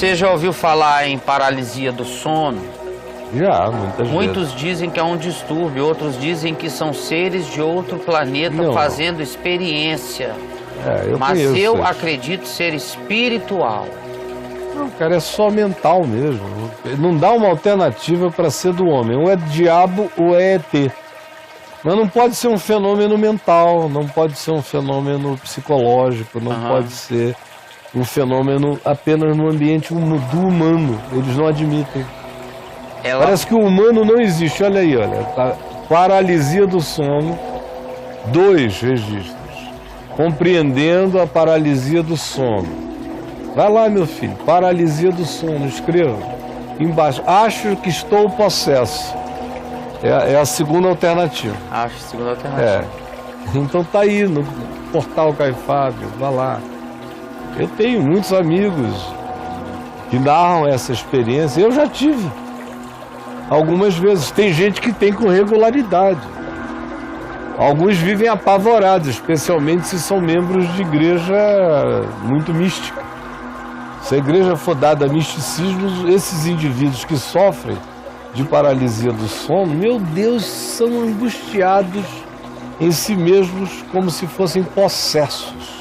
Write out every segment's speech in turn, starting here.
Você já ouviu falar em paralisia do sono? Já, muitas vezes. Muitos dizem que é um distúrbio, outros dizem que são seres de outro planeta fazendo experiência. Mas eu acredito ser espiritual. Não, cara, é só mental mesmo. Não dá uma alternativa para ser do homem. Ou é diabo ou é ET. Mas não pode ser um fenômeno mental, não pode ser um fenômeno psicológico, não pode ser um fenômeno apenas no ambiente do humano. Eles não admitem. Parece que o humano não existe. Olha aí, olha. Tá. Paralisia do sono, 2 registros. Compreendendo a paralisia do sono. Vai lá, meu filho. Paralisia do sono. Escreva embaixo. Acho que estou possesso. É a segunda alternativa. Acho a segunda alternativa. Então tá aí no portal Caio Fábio. Vai lá. Eu tenho muitos amigos que narram essa experiência. Eu já tive. Algumas vezes. Tem gente que tem com regularidade. Alguns vivem apavorados, especialmente se são membros de igreja muito mística. Se a igreja for dada a misticismo, esses indivíduos que sofrem de paralisia do sono, meu Deus, são angustiados em si mesmos como se fossem possessos.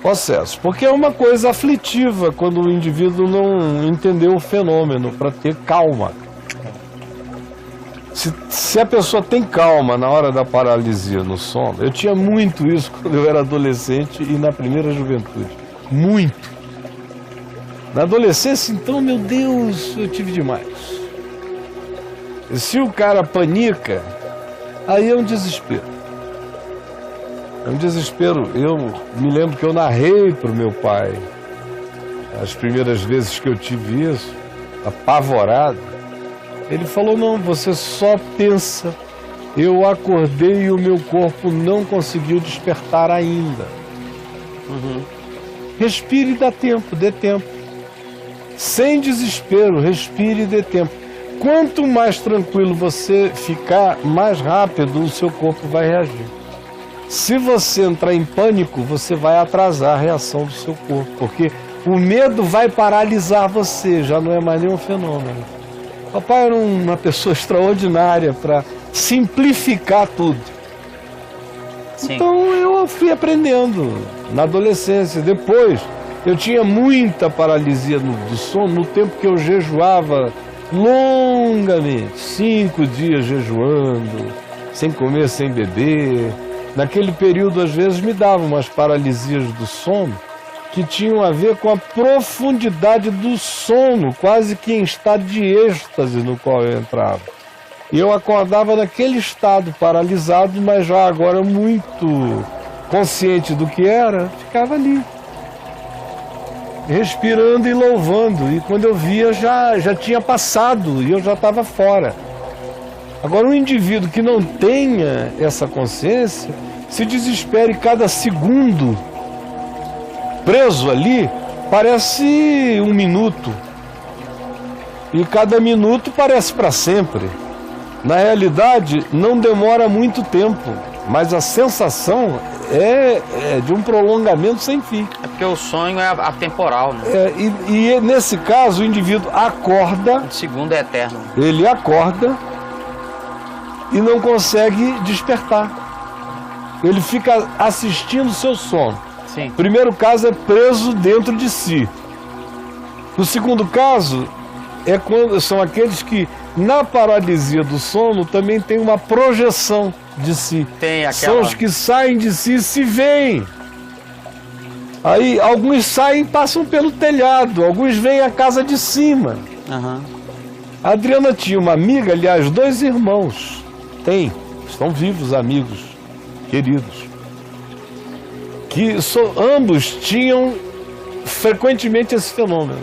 Possessos, porque é uma coisa aflitiva quando o indivíduo não entendeu o fenômeno, para ter calma. Se a pessoa tem calma na hora da paralisia no sono, eu tinha muito isso quando eu era adolescente e na primeira juventude. Muito. Na adolescência, então, meu Deus, eu tive demais. E se o cara panica, aí é um desespero. É um desespero. Eu me lembro que eu narrei para o meu pai as primeiras vezes que eu tive isso, apavorado. Ele falou, não, você só pensa. Eu acordei e o meu corpo não conseguiu despertar ainda. Respire e dá tempo, dê tempo. Sem desespero, respire e dê tempo. Quanto mais tranquilo você ficar, mais rápido o seu corpo vai reagir. Se você entrar em pânico, você vai atrasar a reação do seu corpo, porque o medo vai paralisar você, já não é mais nenhum fenômeno. Papai era uma pessoa extraordinária para simplificar tudo. Sim. Então eu fui aprendendo na adolescência. Depois eu tinha muita paralisia do sono no tempo que eu jejuava longamente, 5 dias jejuando, sem comer, sem beber. Naquele período às vezes me davam umas paralisias do sono que tinham a ver com a profundidade do sono, quase que em estado de êxtase no qual eu entrava. E eu acordava naquele estado paralisado, mas já agora muito consciente do que era, ficava ali, respirando e louvando. E quando eu via, já tinha passado e eu já estava fora. Agora, um indivíduo que não tenha essa consciência, se desespere cada segundo, preso ali, parece um minuto. E cada minuto parece para sempre. Na realidade, não demora muito tempo, mas a sensação é de um prolongamento sem fim. É porque o sonho é atemporal, né? E nesse caso, o indivíduo acorda... O segundo é eterno. Ele acorda e não consegue despertar. Ele fica assistindo o seu sono. Sim. O primeiro caso é preso dentro de si. O segundo caso são aqueles que, na paralisia do sono, também tem uma projeção de si. São os que saem de si e se veem. Aí alguns saem e passam pelo telhado, alguns vêm à casa de cima. A Adriana tinha uma amiga, aliás, 2 irmãos. Estão vivos, amigos, queridos. Que ambos tinham frequentemente esse fenômeno.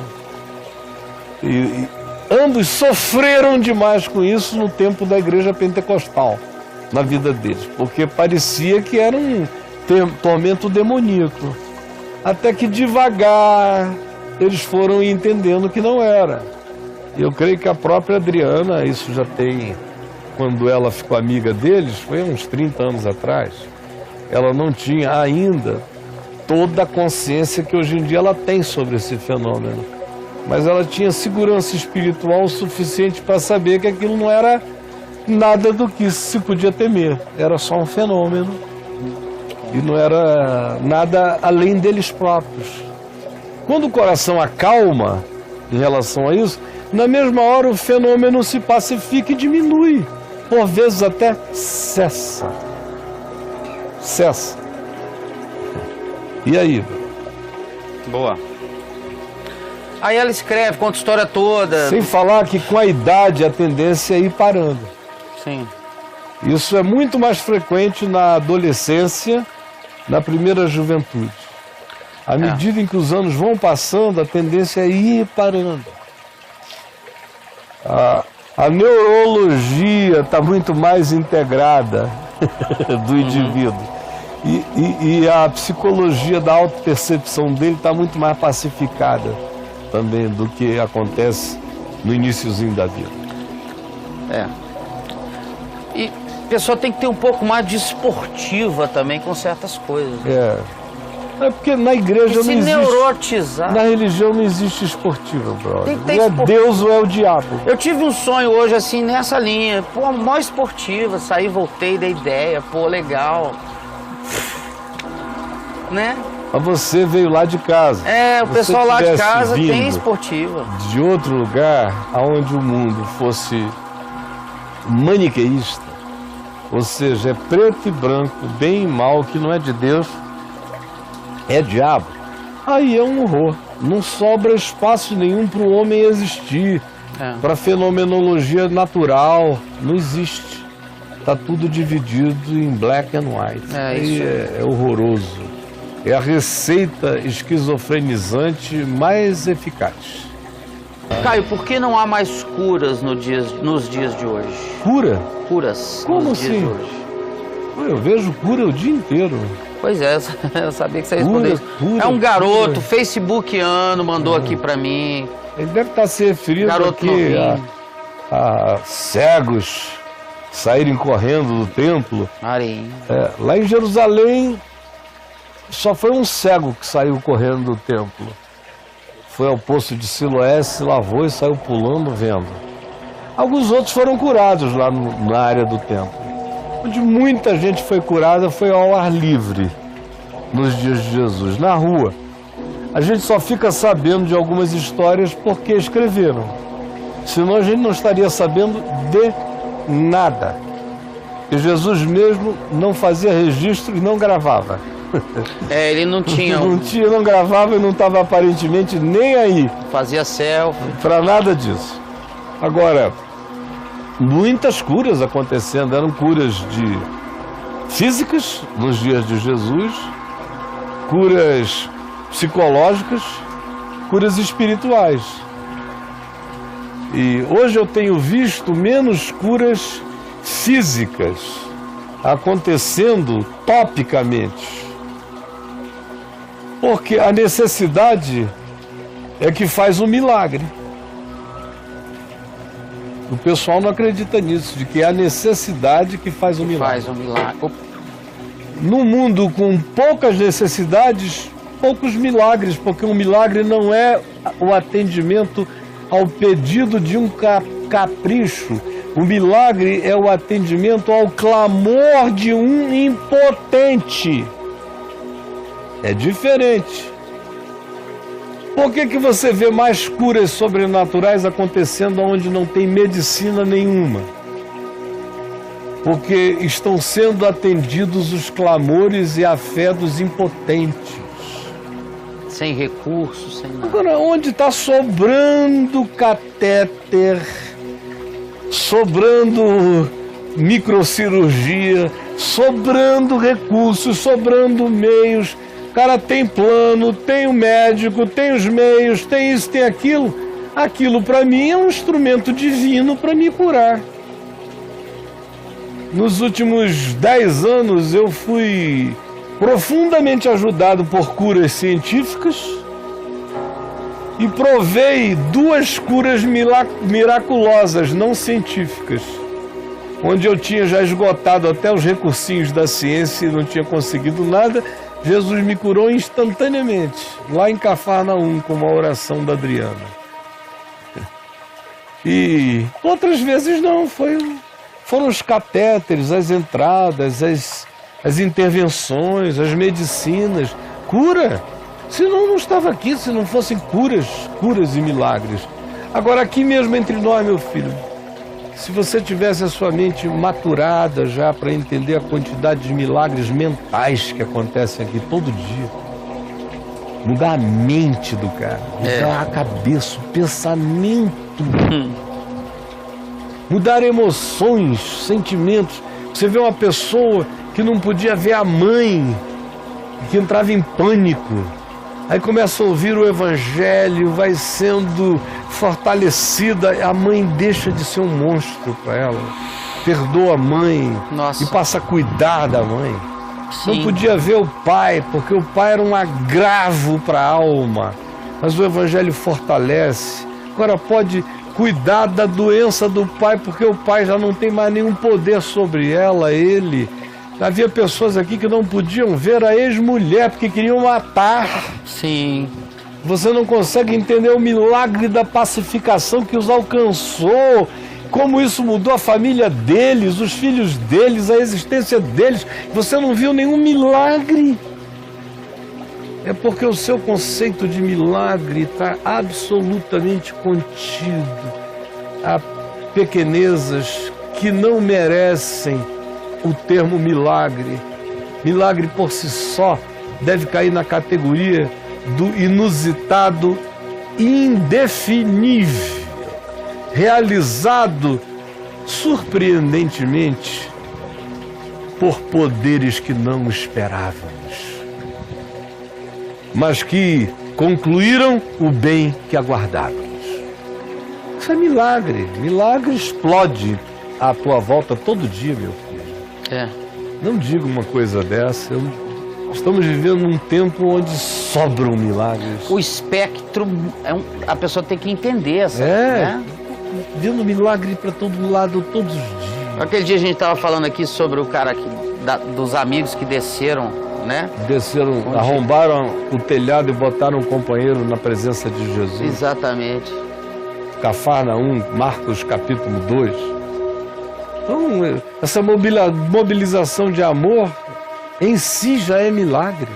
E ambos sofreram demais com isso no tempo da igreja pentecostal, na vida deles, porque parecia que era um tormento demoníaco. Até que devagar eles foram entendendo que não era. Eu creio que a própria Adriana, isso já tem, quando ela ficou amiga deles, foi uns 30 anos atrás, ela não tinha ainda toda a consciência que hoje em dia ela tem sobre esse fenômeno. Mas ela tinha segurança espiritual suficiente para saber que aquilo não era nada do que se podia temer. Era só um fenômeno e não era nada além deles próprios. Quando o coração acalma em relação a isso, na mesma hora o fenômeno se pacifica e diminui. Por vezes até cessa. Cessa. E aí? Boa. Aí ela escreve, conta a história toda. Sem falar que com a idade a tendência é ir parando. Sim. Isso é muito mais frequente na adolescência, na primeira juventude. À medida em que os anos vão passando, a tendência é ir parando. A neurologia está muito mais integrada do indivíduo. E a psicologia da autopercepção dele está muito mais pacificada também do que acontece no iniciozinho da vida. E a pessoa tem que ter um pouco mais de esportiva também com certas coisas. É porque na igreja não existe... neurotizar. Na religião não existe esportiva, brother. Tem ou é Deus ou é o diabo. Eu tive um sonho hoje, assim, nessa linha. Pô, mó esportiva. Saí, voltei, dei ideia. Pô, legal. Né? Mas você veio lá de casa. O pessoal lá de casa tem esportiva. De outro lugar, onde o mundo fosse maniqueísta, ou seja, é preto e branco, bem e mal, que não é de Deus, é diabo, aí é um horror. Não sobra espaço nenhum para o homem existir, para fenomenologia natural, não existe. Está tudo dividido em black and white. Aí é horroroso. É a receita esquizofrenizante mais eficaz. Caio, por que não há mais curas nos dias de hoje? Cura? Curas. Como nos assim? Dias de hoje. Eu vejo cura o dia inteiro. Pois é, eu sabia que você ia responder isso. É um garoto, facebookiano, mandou aqui pra mim. Ele deve estar se referindo aqui a cegos saírem correndo do templo. Lá em Jerusalém, só foi um cego que saiu correndo do templo. Foi ao poço de Siloé, se lavou e saiu pulando, vendo. Alguns outros foram curados lá na área do templo. Onde muita gente foi curada foi ao ar livre, nos dias de Jesus, na rua. A gente só fica sabendo de algumas histórias porque escreveram. Senão a gente não estaria sabendo de nada. E Jesus mesmo não fazia registro e não gravava. Ele não tinha... não gravava e não estava aparentemente nem aí. Fazia selfie. Para nada disso. Agora, muitas curas acontecendo, eram curas físicas nos dias de Jesus, curas psicológicas, curas espirituais. E hoje eu tenho visto menos curas físicas acontecendo topicamente. Porque a necessidade é que faz um milagre. O pessoal não acredita nisso, de que é a necessidade que faz um milagre. Faz um milagre. No mundo com poucas necessidades, poucos milagres, porque um milagre não é o atendimento ao pedido de um capricho. O milagre é o atendimento ao clamor de um impotente. É diferente. Por que você vê mais curas sobrenaturais acontecendo onde não tem medicina nenhuma? Porque estão sendo atendidos os clamores e a fé dos impotentes. Sem recursos, sem nada. Agora, onde está sobrando catéter, sobrando microcirurgia, sobrando recursos, sobrando meios... O cara tem plano, tem o médico, tem os meios, tem isso, tem aquilo. Aquilo para mim é um instrumento divino para me curar. Nos últimos 10 anos eu fui profundamente ajudado por curas científicas e provei 2 curas miraculosas, não científicas, onde eu tinha já esgotado até os recursinhos da ciência e não tinha conseguido nada. Jesus me curou instantaneamente, lá em Cafarnaum, com uma oração da Adriana. E outras vezes não, foram os catéteres, as entradas, as intervenções, as medicinas, cura. Senão não estava aqui, se não fossem curas e milagres. Agora aqui mesmo entre nós, meu filho, se você tivesse a sua mente maturada já para entender a quantidade de milagres mentais que acontecem aqui todo dia, mudar a mente do cara, mudar a cabeça, o pensamento, mudar emoções, sentimentos. Você vê uma pessoa que não podia ver a mãe, que entrava em pânico, aí começa a ouvir o evangelho, vai sendo fortalecida, a mãe deixa de ser um monstro para ela, perdoa a mãe. Nossa. E passa a cuidar da mãe. Sim. Não podia ver o pai, porque o pai era um agravo para a alma, mas o evangelho fortalece. Agora pode cuidar da doença do pai, porque o pai já não tem mais nenhum poder sobre ela, ele. Havia pessoas aqui que não podiam ver a ex-mulher porque queriam matar. Sim. Você não consegue entender o milagre da pacificação que os alcançou, como isso mudou a família deles, os filhos deles, a existência deles. Você não viu nenhum milagre. É porque o seu conceito de milagre está absolutamente contido a pequenezas que não merecem o termo milagre. Milagre por si só deve cair na categoria do inusitado, indefinível, realizado surpreendentemente por poderes que não esperávamos, mas que concluíram o bem que aguardávamos. Isso é milagre. Milagre explode à tua volta todo dia, meu filho. Não diga uma coisa dessa. Estamos vivendo um tempo onde sobram milagres. O espectro, a pessoa tem que entender, sabe? Né? Vendo milagre para todo lado, todos os dias. Aquele dia a gente estava falando aqui sobre o cara dos amigos que desceram, né? Desceram, arrombaram o telhado e botaram um companheiro na presença de Jesus. Exatamente. Cafarnaum, Marcos capítulo 2. Então, essa mobilização de amor em si já é milagre.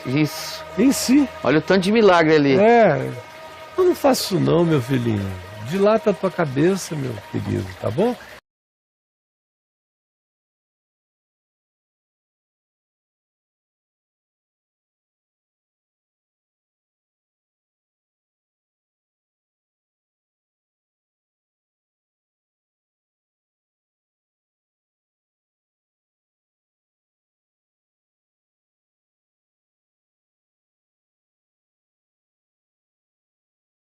Isso. Em si. Olha o tanto de milagre ali. Eu não faço isso não, meu filhinho. Dilata a tua cabeça, meu querido, tá bom?